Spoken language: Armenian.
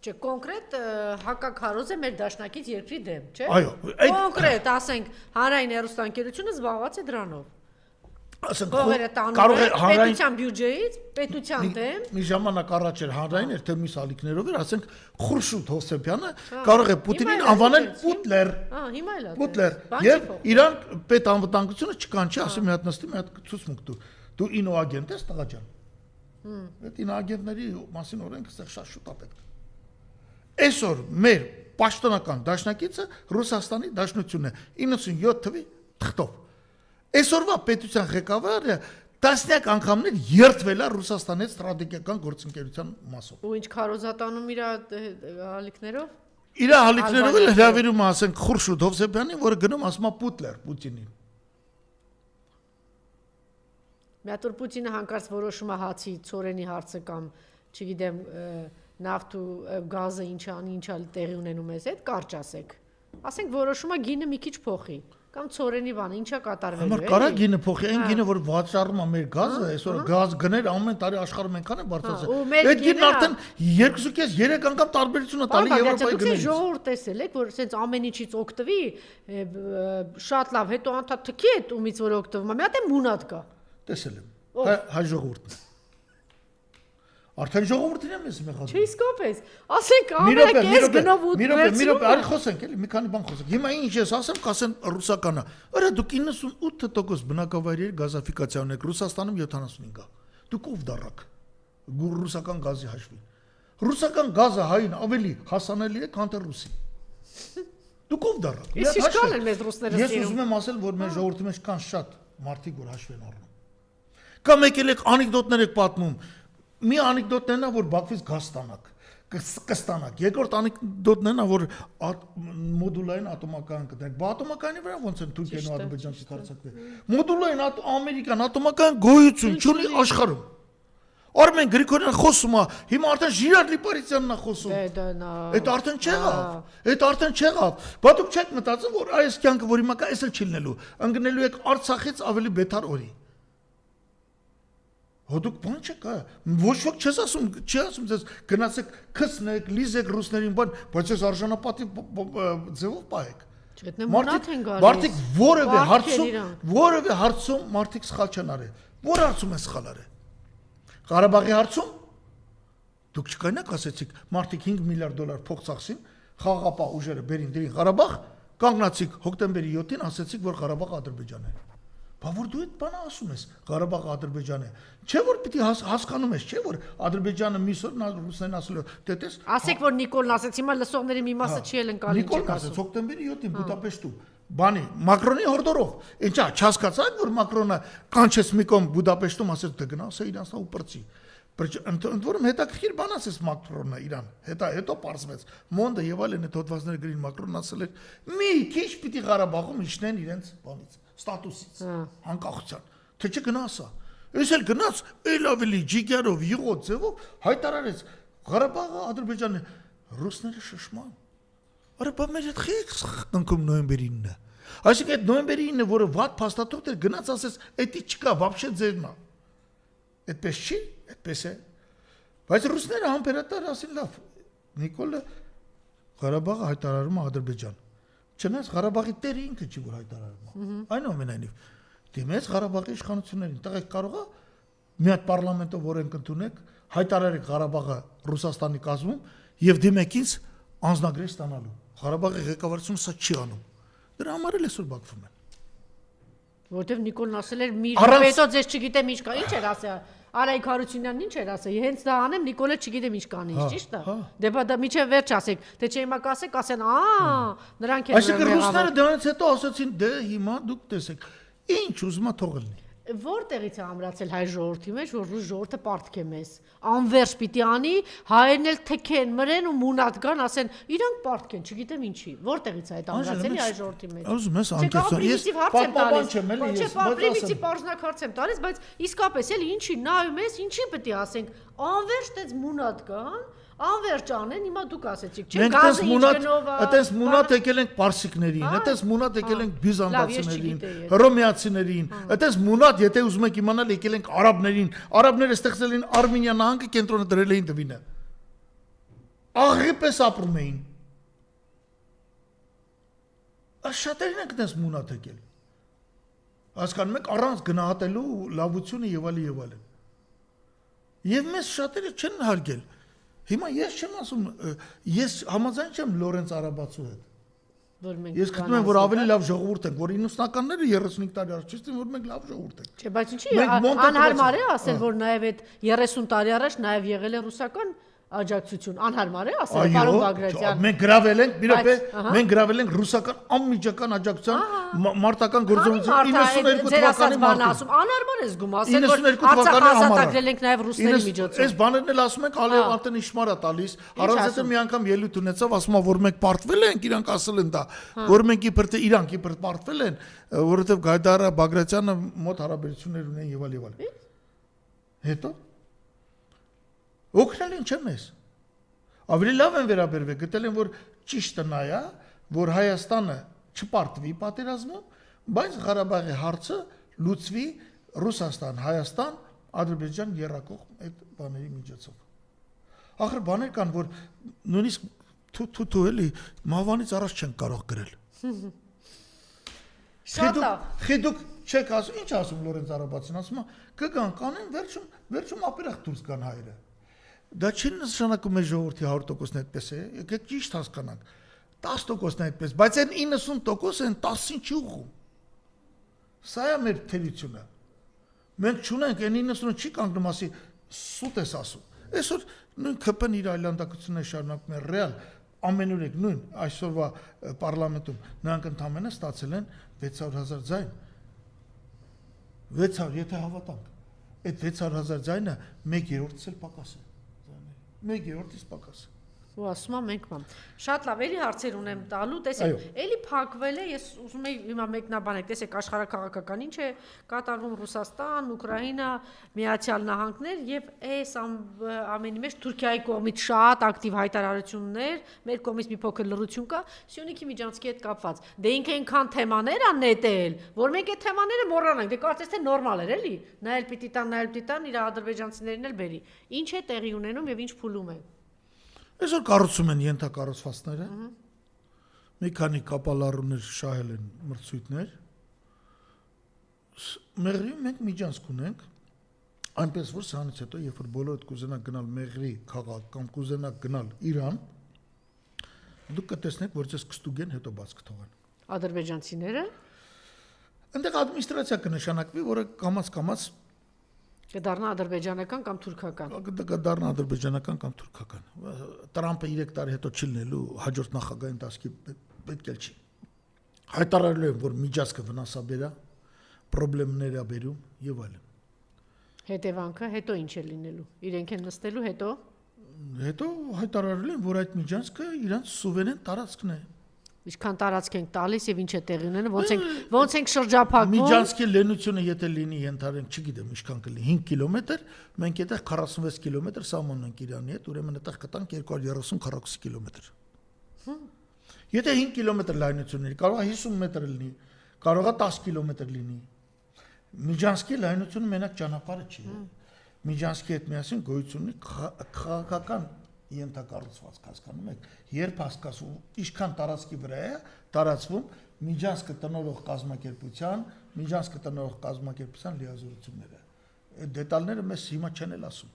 Չէ, կոնկրետ հակակարոզ է մեր դաշնակից երկրի դեմ, չէ։ Այո, կոնկրետ, ասենք, հանրային հեռուստաընկերությունը զբաղված է դրանով։ Ասենք Գողերը տանում են պետության բյուջեից, պետության դեմ։ Մի ժամանակ առաջ էր հանրային էր թե միս ալիքներով էր, ասենք Խուրշուդ Հովսեփյանը կարող է Պուտինին անվանել Պուտլեր։ Հիմա էլ է։ Պուտլեր։ Եվ Իրան պետ անվտանգությունը չկանչի, ասի մի հատ նստի, մի հատ ցուցմուկ դու ինոագենտ ես, տղա ջան։ Այդ ինոագենտների մասին օրենքը սա շատ շուտ է պետք։ Այսօր մեր պաշտոնական դաշնակիցը Ռուսաստանի Դաշնությունն է 97 թվի թղթով։ Այսօրվա պետության ղեկավարը տասնյակ անգամներ երթվել է Ռուսաստանի ստրատեգիական գործընկերության մասով։ Ու ինչ քարոզատանում իր հալիքներով։ Իր հալիքներով էլ հրավիրում ասենք Խուրշուդ Հովսեփյանին, որը գնում ասում է Պուտլեր Պուտինին։ Մի հատ որ Պուտինը հանկարծ որոշում է հացի ծորենի հարցը կամ, չգիտեմ, նավթ ու գազը ինչա տեղի ունենում էս, այդ կարճ ասեք։ Ասենք որոշում է գինը մի քիչ փոխի կամ ծորենի բանը ինչա կատարվելու է։ Համար կարա գինը փոխի, այն գինը որ վաճառում է մեր գազը, այսօր գազ գներ ամեն տարի աշխարհում այնքան է բարձրացել։ Այդ գինն արդեն 2.5-3 անգամ տարբերություն է տալի Եվրոպայի գներից։ Ժողովուրդ տեսել եք, որ ասենց ամեն ինչից օգտվի, շատ լավ, հետո անդադ թքի այդ ումից որ օգտվում է, մի հատ է մունատ կա։ Տեսել եմ։ Հայ ժողովուրդն։ Արդեն ժողովուրդին եմ ես մեղադրում։ Չէ, իսկապես։ Ասենք ամենը կես գնով ու վերցնում։ Մի րոպե, արի խոսենք, էլի մի քանի բան խոսենք։ Հիմա ինչ ես ասեմ, կասեն ռուսականը։ Արա դուք 98% բնակավայրերի գազաֆիկացիա ունեք, Ռուսաստանում 75 է։ Դուք ով դարակ։ Ռուսական գազի հաշվին։ Ռուսական գազը հային ավելի հասանելի է, քան թե ռուսի։ Դուք ով դարակ։ Իսկ ինչքան են մեզ ռուսները սիրում։ Ես ուզում եմ ասել, որ մեր ժողովրդի մեջ կան շատ մարդիկ, որ հաշվ են առնում։ Կամ եկել եք անեկդոտներ եք պատմում։ Մի անեկդոտներն է, որ Բաքվից գազ ստանաք, կստանաք։ Երկրորդ անեկդոտներն է, որ մոդուլային ատոմական կտրեք։ Բա ատոմակայանի վրա ոնց են Թուրքիան ու Ադրբեջանը չդարձակվել։ Մոդուլային ամերիկան ատոմական գոյություն չունի աշխարհում։ Արմեն Գրիգորյանը խոսում է, հիմա արդեն Ժիրար Լիպարիսյանն է խոսում։ Այդ արդեն չեղավ։ Բա դուք չեք մտածում, որ այս կյանքը, որ հիմա կա, էս էլ չի լինելու։ Ընկնելու եք Արցախից ավելի բետար օրի։ Հոդուկ բան չկա, ոչ ոք չի ասում ձեզ գնացեք քսնեք, լիզեք ռուսներին բան, բայց ես արժանապատի ձևով պահեք։ Մարդիկ որևէ հարցում մարդիկ սխալ չեն արել։ Որ հարցում են սխալ արել։ Ղարաբաղի հարցում դուք չկայնակ ասեցիք, մարդիկ 5 միլիարդ դոլար փող ծախսին, խաղաղապահ ուժերը բերին դրին Ղարաբաղ, կանգնացիք հոկտեմբերի 7-ին ասեցիք, որ Ղարաբաղը Ադրբեջան է։ Բա որ դու այդ բանը ասում ես, Ղարաբաղը Ադրբեջան է։ Չէ որ պիտի հասկանում ես, չէ որ Ադրբեջանը միսօր ռուսներն ասել է, տես։ Ասեք որ Նիկոլն ասեց, հիմա լսողների մի մասը չի էլ ընկալի։ Նիկոլն ասեց հոկտեմբերի 7-ին Բուդապեշտում, բանի Մակրոնի հորդորով։ Ինչա, չհասկացաք որ Մակրոնը կանչեց մի կողմ Բուդապեշտում ասեց դե գնաս իրանց ու պրծի։ Ընդ որում հետաքրքիր բան ասեց Մակրոնը իրան։ Հետո պարզվեց Մոնդը եւ այլն այդ հոդվածները գրին Մակրոնն ասել էր մի քիչ պիտի Ղարաբաղում իջնեն իրենց բանից ստատուսից անկախության թե չգնասա ես էլ գնաց էլ ավելի ջիգերով յուղոտ ձևով հայտարարեց Ղարաբաղը Ադրբեջանն է ռուսները շշման արա բա մեր այդ խիք ընկում նոյեմբերի 9-ը այսինքն այդ նոյեմբերի 9-ը որը վատ փաստաթուղթ էր գնաց ասես էդի չկա вообще ձերն է այդպես չի այդպես է բայց ռուսները համբերատար ասին լավ Նիկոլը Ղարաբաղը հայտարարում է Ադրբեջան Չնայած Ղարաբաղի տերը ինքը չի որ հայտարարում է։ Այնուամենայնիվ դիմեց Ղարաբաղի իշխանություններին, տղեկ կարող է մի հատ պարլամենտով օրենք ընդունեք, հայտարարեք Ղարաբաղը Ռուսաստանի կազմում եւ դիմեք ինձ անձնագրեր ստանալու։ Ղարաբաղի ղեկավարությունը սա չի անում։ Դրա համար էլ այսօր բախվում են։ Որտեւ Նիկոլն ասել էր մի րոպե հետո ձեզ չգիտեմ ինչ կա, ինչ էր ասել։ Արայք Հարությունյանն ինչ էր ասել։ Հենց դա անեմ Նիկոլը չգիտեմ ինչ կանի, ճիշտ է։ Դե բա դա միջև վերջ ասեք, թե չէ հիմա կասեք, ասեն, նրանք են։ Այսինքն ռուսները դրանից հետո ասացին, դե հիմա դուք տեսեք, ինչ ուզում է թողել լինի։ Որտեղից է ամրացել հայ ժողովրդի մեջ, որ ռուս ժողովուրդը պարտք է մեզ։ Անվերջ պիտի անի, հայերն էլ թքեն, մրեն ու մունատ գան, ասեն, իրանք պարտք են, չգիտեմ ինչի։ Որտեղից է այդ ամրացել հայ ժողովրդի մեջ։ Ուզում ես պրիմիտիվ արժանակ հարց եմ տալիս, բայց իսկապես էլ ինչի նայում ես, ինչի պետք է ասենք, անվերջ տես մունատ գան, անվերջ անեն, հիմա դուք ասեցիք, չէ՞, գազը ինչ գնով է։ Այդպես մունատ եկել ենք պարսիկներին, այդպես մունատ եկել ենք բյուզանդացիներին, հռոմեացիներին, այդպես մունատ, եթե ուզում եք իմանալ, եկել ենք արաբներին, արաբները ստեղծել են Արմենիա նահանգը, կենտրոնը դրել էին Դվինը։ աղի պես ապրում էին։ Շատերին ենք դες մունատ եկել։ Հասկանում եք առանց գնահատելու լավությունը եւ այլն եւ այլն։ Եվ մեզ շատերը չեն հարգել։ Հիմա ես չեմ ասում, ես համաձայն չեմ Լորենց Արաբացու հետ։ Ես գտնում եմ, որ ավելի լավ ժողովուրդ ենք, որ 90-ականները 35 տարի առաջ չստին, որ մենք լավ ժողովուրդ ենք։ Չէ, բայց ինչի անհարմար է ասել, որ նաև այդ 30 տարի առաջ նաև եղել է ռուսական աջակցություն, անհարմար է ասել, պարոն Բագրատյան։ Մենք գրավել ենք, մի րոպե, մենք գրավել ենք ռուսական անմիջական աջակցության մարտական գործողություն 92 թվականի մարտին։ Անհարմար է զգում ասել, որ Արցախը ազատագրել ենք նաև ռուսների միջոցով։ Այս բաներն էլ ասում ենք, Ալիև արդեն իշմար է տալիս, առանց այդ մի անգամ ելույթ ունեցավ, ասում է, որ մենք պարտվել ենք, իրանք ասել են դա, որ մենք իբր թե իրանք իբր պարտվել են, որովհետև Գայդարը, Բագրատյանը մոտ հարաբերություններ ունեն եւ այլ։ Հետո օգնել են չեմ ես։ Ավելի լավ են վերաբերվել, գտել են, որ ճիշտը նա է, որ Հայաստանը չպարտվի պատերազմում, բայց Ղարաբաղի հարցը լուծվի Ռուսաստան, Հայաստան, Ադրբեջան երակող այդ բաների միջոցով։ Ախր բաներ կան, որ նույնիսկ թու էլի մահվանից առաջ չեն կարող գրել։ Շատ լավ։ Դուք չեք ասում, ինչ ասում Լորենց Արաբացին, ասում է, կգան կանեն, վերջում ապերախ դուրս գան հայերը։ Դա չի նշանակում է ժողովրդի 100%-ն այդպես է, եկեք ճիշտ հասկանանք, 10%-ն այդպես, բայց այն 90% են 10-ին չի ուղղում։ Սա է մեր թերությունը։ Մենք չունենք, այն 90-ը չի կանգնում, ասի սուտ ես ասում։ Այսօր նույն ԿՊ-ն իր այլանդակությունները շարունակում է ռեալ, ամենուրեք նույն այսօրվա պարլամենտում նրանք ընդամենը ստացել են 600,000 ձայն։ 600, եթե հավատանք, այդ 600,000 ձայնը 1/3-ից էլ պակաս է։ 1/3-ից պակաս։ Ու ասում եմ մենք ման։ Շատ լավ, էլի հարցեր ունեմ տալու, տեսեք, էլի փակվել է, ես ուզում եի հիմա մեկնաբանեք, տեսեք աշխարհակաղակական ինչ է կատարվում Ռուսաստան, Ուկրաինա, Միացյալ Նահանգներ եւ այս ամենի մեջ Թուրքիայի կողմից շատ ակտիվ հայտարարություններ, մեր կողմից մի փոքր լռություն կա, Սյունիքի Միջանցքի հետ կապված։ Դե ինքը այնքան թեմաներ ա նետել, որ մենք այդ թեմաները մոռանանք, դե կարծես թե նորմալ էր, էլի։ Նա էլ պիտի տան, իր ադրբեջանցիներն էլ բերի։ Ինչ է տեղի ունենում եւ ինչ փուլում է։ Այսօր կառուցում են ենթակառուցվածքները, մի քանի կապալառուներ շահել են մրցույթներ, Մեղրիում մենք միջանցք ունենք, այնպես որ սրանից հետո, երբ որ բոլորդ կուզենակ գնալ Մեղրի քաղաք կամ կուզենակ գնալ Իրան, դուք կտեսնեք, որ ձեզ կստուգեն, հետո բաց կթողեն։ Ադրբեջանցիները։ Այնտեղ ադմինիստրացիա կնշանակվի, որը կամաց կդառնա ադրբեջանական կամ թուրքական։ Կդառնա ադրբեջանական կամ թուրքական։ Տրամպը 3 տարի հետո չի լինելու հաջորդ նախագահային դասքի պետք էլ չի։ Հայտարարել են, որ միջազգը վնասաբեր է, խնդիրներ է բերում եւ այլն։ Հետևանքը հետո ինչ է լինելու։ Իրենք են նստելու հետո հայտարարել են, որ այդ միջանցքը իրանց սուվերեն տարածքն է։ Ինչքան տարածք ենք տալիս եւ ինչ է տեղի ունենում, ոնց ենք շրջափակվում։ Միջանցքի լենությունը եթե լինի, ենթարենք, չգիտեմ, ինչքան կլինի, 5 կիլոմետր, մենք այդտեղ 46 կիլոմետր սահման ունենք Իրանի հետ, ուրեմն այդտեղ կտանք 230-40 կիլոմետր։ Եթե 5 կիլոմետր լայնություն լինի, կարող է 50 մետր լինի, կարող է 10 կիլոմետր լինի։ Միջանցքի լայնությունը մենակ ճանապարհը չի։ Միջանցքի հետ միասին գոյություն ունի քաղաքական ենթակառուցվածք, հասկանում եք, երբ հասկացում, ինչքան տարածքի վրա է տարածվում միջանցքը տնօրող կազմակերպության լիազորությունները։ Այդ դետալները մեզ հիմա չեն էլ ասում։